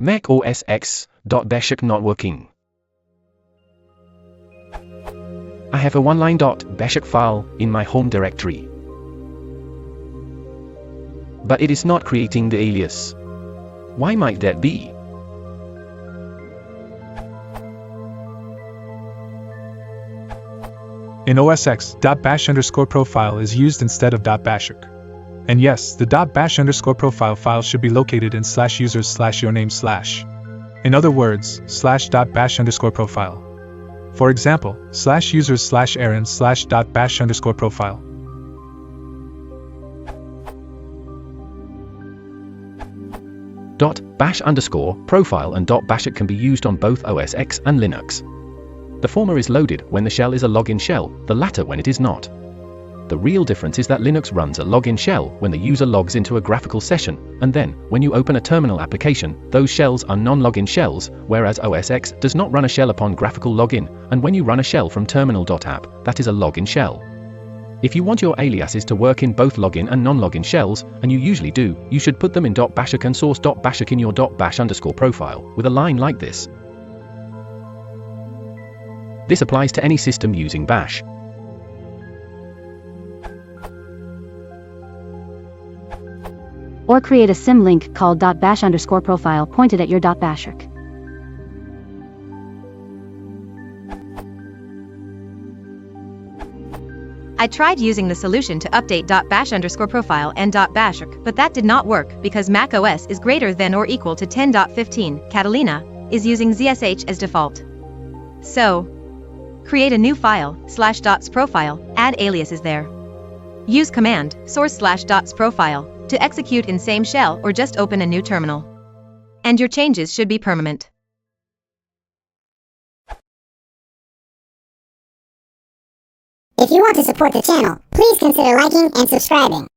macos x.bashrc not working. I have a one-line .bashrc file in my home directory, but it is not creating the alias. Why might that be? In OS X, .bash_profile is used instead of .bashrc. And yes, the .bash_profile file should be located in /users/yourname/. In other words, /bash_profile. For example, /users/aaron/.bash_profile. .bash_profile and .bashrc can be used on both OS X and Linux. The former is loaded when the shell is a login shell, the latter when it is not. The real difference is that Linux runs a login shell when the user logs into a graphical session, and then, when you open a terminal application, those shells are non-login shells, whereas OS X does not run a shell upon graphical login, and when you run a shell from terminal.app, that is a login shell. If you want your aliases to work in both login and non-login shells, and you usually do, you should put them in .bashrc and source .bashrc in your .bash_profile, with a line like this. This applies to any system using Bash. Or create a symlink called .bash_profile pointed at your .bashrc. I tried using the solution to update .bash_profile and .bashrc, but that did not work because macOS is greater than or equal to 10.15. Catalina is using ZSH as default. So, create a new file, /dots_profile, add aliases there. Use command, source/dots_profile, to execute in same shell or just open a new terminal. And your changes should be permanent. If you want to support the channel, please consider liking and subscribing.